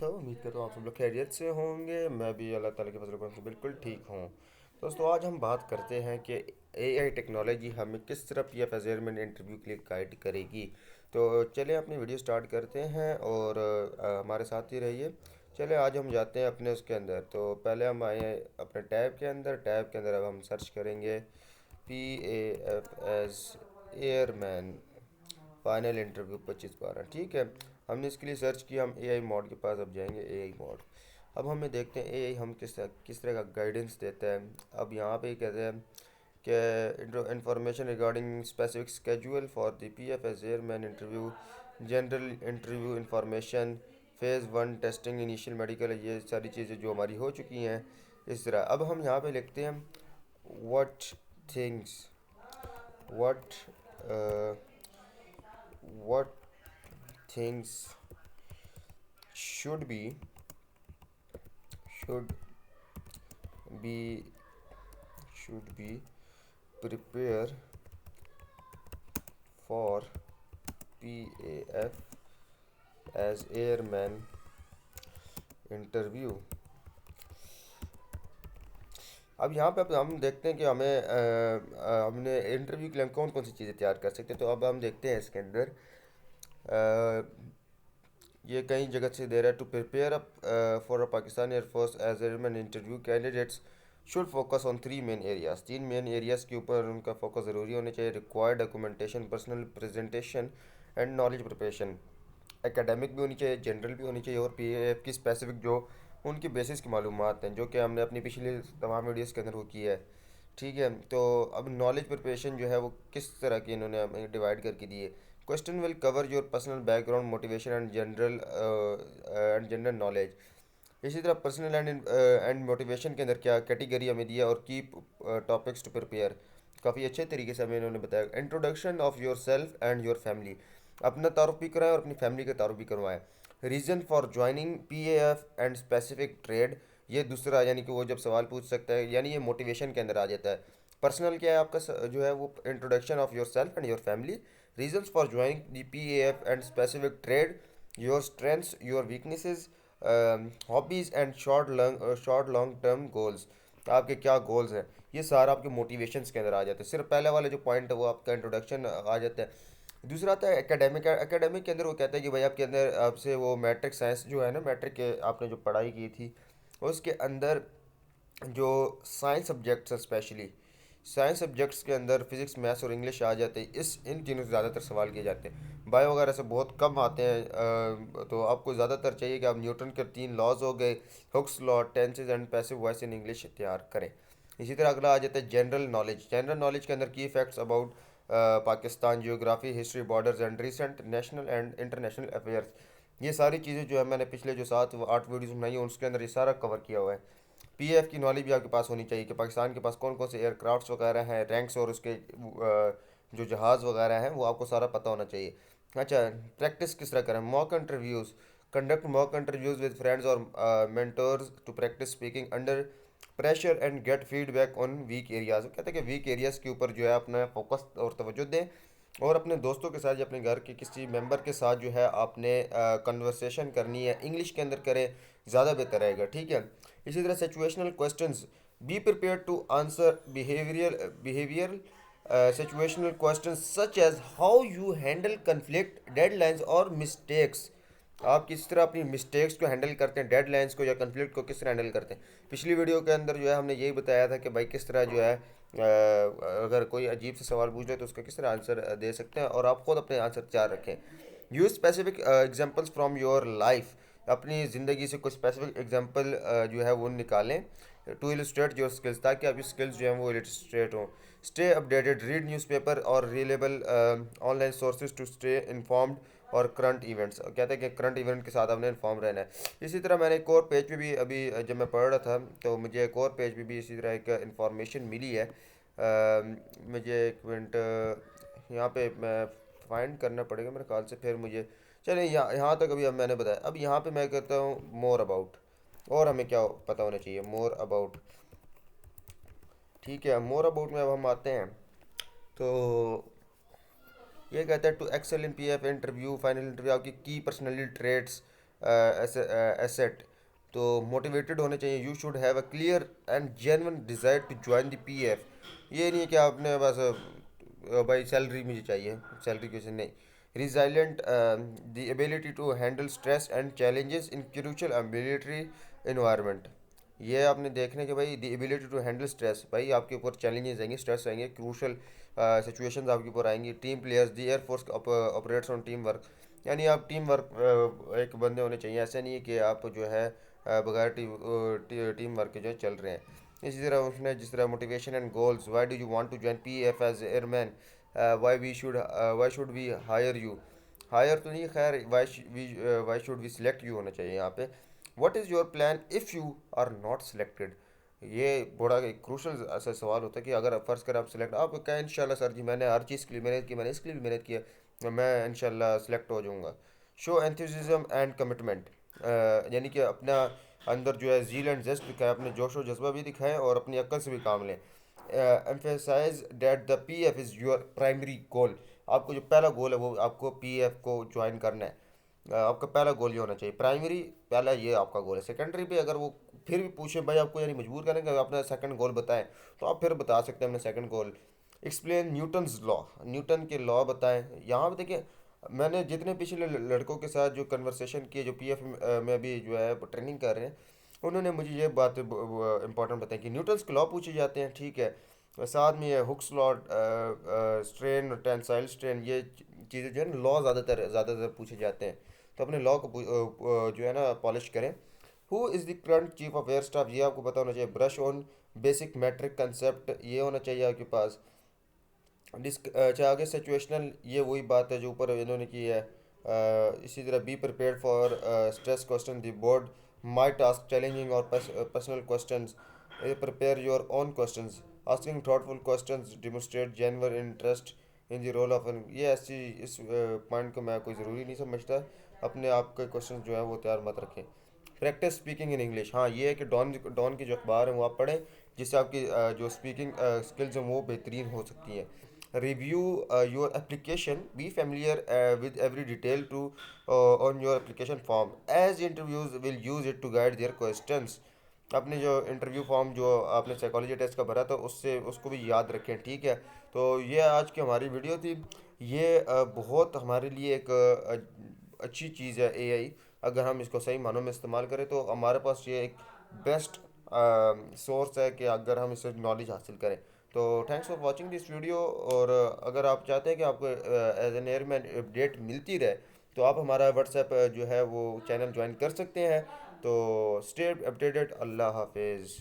तो उम्मीद करता हूँ आप सब लोग खैरियत से होंगे। मैं भी अल्लाह ताला के फजल करम से बिल्कुल ठीक हूँ। दोस्तों, आज हम बात करते हैं कि एआई टेक्नोलॉजी हमें किस तरह पीएफ असेसमेंट इंटरव्यू के लिए गाइड करेगी। तो चलिए अपनी वीडियो स्टार्ट करते हैं और हमारे साथ ही रहिए। चलिए आज हम जाते हैं अपने उसके अंदर। तो पहले हम आए हैं अपने टैब के अंदर अब हम सर्च करेंगे PAF एयरमैन फाइनल इंटरव्यू 25/12। ठीक है, हमने इसके लिए सर्च किया। हम एआई मोड के पास अब जाएंगे। एआई मोड, अब हमें देखते हैं एआई हम किस तरह का गाइडेंस देता है। अब यहाँ पे कहते हैं कि information regarding specific schedule for the PF as airman interview, general interview information, phase 1 testing, initial medical, ये सारी चीज़ें जो हमारी हो चुकी हैं। इस तरह अब हम यहाँ पे लिखते हैं what things what what things should should be be prepare for PAF as airman interview। अब यहाँ पे अब हम देखते हैं कि हमने इंटरव्यू के लिए हम कौन कौन सी चीज़ें तैयार कर सकते हैं। तो अब हम देखते हैं इसके अंदर ये कई जगह से दे रहा है। To prepare up for a Pakistan air force as airman interview, candidates should focus on 3 main areas. 3 main areas के ऊपर उनका फोकस ज़रूरी होना चाहिए। Required documentation, personal presentation and knowledge preparation. Academic भी होनी चाहिए, जनरल भी होनी चाहिए, और पीएएफ की स्पेसिफिक जो उनकी बेसिस की मालूमात हैं जो कि हमने अपनी पिछली तमाम वीडियोस के अंदर वो की है। ठीक है, तो अब नॉलेज प्रिपरेशन जो है वो किस तरह की इन्होंने हमें डिवाइड करके दी है। Question will cover your personal background, motivation and general knowledge. इसी तरह पर्सनल एंड मोटिवेशन के अंदर क्या कैटेगरी हमें दिया, और की टॉपिक्स टू प्रिपेयर, काफ़ी अच्छे तरीके से हमें इन्होंने बताया। Introduction of your self and your family, अपना तारुफ भी कराएं और अपनी फैमिली का तारुफ भी करवाएं। Reason for joining PAF and specific trade, ये दूसरा, यानी कि वो जब सवाल पूछ सकता है, यानी ये मोटिवेशन के अंदर आ जाता है। पर्सनल क्या है आपका जो है वो introduction of your self and your family. Reasons for joining the PAF and specific trade, your strengths, your weaknesses, hobbies and short long term goals, आपके क्या गोल्स हैं। ये सारा आपके मोटिवेशंस के अंदर आ जाता है। सिर्फ पहले वाला जो पॉइंट है वो आपका इंट्रोडक्शन आ जाता है। दूसरा आता है एकेडमिक। एकेडमिक के अंदर वो कहता है कि भाई आपके अंदर आपसे वो मैट्रिक साइंस जो है ना, मैट्रिक के आपने जो पढ़ाई की थी उसके अंदर जो साइंस सब्जेक्ट्स हैं, स्पेशली साइंस सब्जेक्ट्स के अंदर फिजिक्स, मैथ्स और इंग्लिश आ जाते हैं। इन तीनों से ज़्यादातर सवाल किए जाते हैं। बायो वगैरह से बहुत कम आते हैं। तो आपको ज़्यादातर चाहिए कि आप न्यूटन के 3 लॉज हो गए, Hooke's law, tenses and passive voice in English तैयार करें। इसी तरह अगला आ जाता है जनरल नॉलेज। जनरल नॉलेज के अंदर की facts about Pakistan, geography, history, borders and recent national and international affairs. ये सारी चीज़ें जो है मैंने पिछले जो 7 8 वीडियोस बनाई हैं उसके अंदर ये सारा कवर किया हुआ है। पीएफ की नॉलेज भी आपके पास होनी चाहिए कि पाकिस्तान के पास कौन कौन से एयरक्राफ्ट्स वगैरह हैं, रैंक्स और उसके जो जहाज़ वगैरह हैं वो आपको सारा पता होना चाहिए। अच्छा, प्रैक्टिस किस तरह करें। Mock interviews, conduct mock interviews with friends और mentors to practice speaking under pressure and get feedback on weak areas. कहते हैं कि वीक एरियाज़ के ऊपर जो है अपना फोकस और तवज्जो दें, और अपने दोस्तों के साथ या अपने घर के किसी मेंबर के साथ जो है आपने कन्वर्सेशन करनी है, इंग्लिश के अंदर करें, ज़्यादा बेहतर रहेगा। ठीक है, इसी तरह situational questions, be prepare to answer behavioural situational questions such as how you handle conflict, deadlines और मिस्टेक्स। आप किस तरह अपनी मिस्टेक्स को हैंडल करते हैं, डेडलाइंस को या कन्फ्लिक्ट को किस तरह हैंडल करते हैं। पिछली वीडियो के अंदर जो है हमने यही बताया था कि भाई किस तरह जो है अगर कोई अजीब से सवाल पूछ रहे तो उसका किस तरह आंसर दे सकते हैं, और आप खुद अपने आंसर तैयार रखें। Use specific examples from your life, अपनी ज़िंदगी से कुछ स्पेसिफिक एग्जांपल जो है वो निकालें टू इलस्ट्रेट योर स्किल्स, ताकि आपकी स्किल्स जो हैं वो इलस्ट्रेट हों। स्टे अपडेटेड, रीड न्यूज़पेपर और reliable online sources to stay informed, और करंट इवेंट्स, कहते हैं कि करंट इवेंट के साथ आपने इन्फॉर्म रहना है। इसी तरह मैंने एक और पेज पे भी अभी जब मैं पढ़ रहा था तो मुझे एक और पेज पे भी इसी तरह एक इंफॉर्मेशन मिली है। मुझे एक मिनट यहाँ पे मैं फाइंड करना पड़ेगा मेरे ख्याल से, फिर मुझे चलिए यहाँ तक अभी अब मैंने बताया। अब यहाँ पे मैं कहता हूँ मोर अबाउट, और हमें क्या पता होना चाहिए, मोर अबाउट। ठीक है, मोर अबाउट में अब हम आते हैं। तो ये कहता है to excel in PAF interview, final interview, आपकी की पर्सनैलिटी ट्रेड्स, एसेट। तो मोटिवेटेड होने चाहिए। You should have a clear and genuine desire to join the PF. ये नहीं है कि आपने बस भाई सैलरी मुझे चाहिए, सैलरी क्वेश्चन नहीं। Resilient, the ability to handle stress and challenges in crucial military environment. ये आपने देखने के भाई the ability to handle stress, भाई आपके ऊपर चैलेंजेस आएंगे, स्ट्रेस आएंगे, क्रूशल सिचुएशंस आपके ऊपर आएंगी। Team players, the air force operates on team work. यानी आप टीम वर्क एक बंदे होने चाहिए। ऐसा नहीं है कि आप जो है बगैर टीम वर्क के जो है चल रहे हैं। इसी तरह उसने जिस तरह motivation and goals, why do you want to join PF as airman, why should we hire you. Hire तो नहीं, खैर why should we select you होना चाहिए यहाँ पे। What is your plan if you are not selected. ये बड़ा एक क्रूशल ऐसा सवाल होता है कि अगर फ़र्ज़ कर आप सिलेक्ट, आप कहें इंशाल्लाह सर जी मैंने हर चीज़ के लिए मेहनत की, मैंने इसके लिए भी मेहनत किया, मैं इंशाल्लाह सिलेक्ट हो जाऊँगा। शो एंथुसिज्म एंड कमिटमेंट, यानी कि अपना अंदर जो है जील एंड जस्ट दिखाएं, अपने जोश और जज्बा भी दिखाएं और अपनी अक्ल से भी काम लें। Emphasise that the PF is your primary goal. आपको जो पहला गोल है वो आपको पीएफ को ज्वाइन करना है। आपका पहला गोल ये होना चाहिए, प्राइमरी पहला ये आपका गोल है। सेकेंडरी पे अगर वो फिर भी पूछे भाई आपको, यानी मजबूर करेंगे अपना सेकंड गोल बताएं, तो आप फिर बता सकते हैं अपना second goal. Explain Newton's law, Newton के लॉ बताएं। यहाँ पे देखिए, मैंने जितने पिछले लड़कों के साथ जो कन्वर्सेशन किए, जो पीएफ में भी जो है ट्रेनिंग कर रहे हैं, उन्होंने मुझे ये बात इंपॉर्टेंट बताई कि न्यूटन्स के लॉ पूछे जाते हैं, ठीक है। साथ में ये Hooke's law, strain, tensile strain, ये चीज़ें जो है ना लॉ ज़्यादातर पूछे जाते हैं। तो अपने लॉ को जो है ना पॉलिश करें। Who is the current chief of air staff, ये आपको पता होना चाहिए। Brush on basic matric concept, ये होना चाहिए आपके पास। अच्छा आगे सिचुएशनल, ये वही बात है जो ऊपर इन्होंने की है। इसी तरह be prepared for stress question, the board might ask challenging और personal questions, prepare your own questions, asking thoughtful questions, demonstrate genuine interest in the role of an. ये ऐसी इस पॉइंट को मैं कोई ज़रूरी नहीं समझता। अपने आप के क्वेश्चन जो है वो तैयार मत रखें। प्रैक्टिस स्पीकिंग इन इंग्लिश, हाँ ये है कि डॉन की जो अखबार है वो आप पढ़ें, जिससे आपकी जो स्पीकिंग स्किल्स हैं वो बेहतरीन हो सकती हैं। Review your application, be familiar with every detail to on your application form as interviews will use it to guide their questions. अपने जो इंटरव्यू फॉर्म जो आपने साइकोलॉजी टेस्ट का भरा था उससे उसको भी याद रखें, ठीक है। तो ये आज की हमारी वीडियो थी। ये बहुत हमारे लिए एक अच्छी चीज़ है एआई। अगर हम इसको सही मानों में इस्तेमाल करें तो हमारे पास ये एक बेस्ट सोर्स है कि अगर हम इससे नॉलेज हासिल करें। तो thanks for watching this video. और अगर आप चाहते हैं कि आपको एज एन एयरमैन अपडेट मिलती रहे, तो आप हमारा व्हाट्सएप जो है वो चैनल ज्वाइन कर सकते हैं। तो स्टे अपडेटेड। अल्लाह हाफिज़।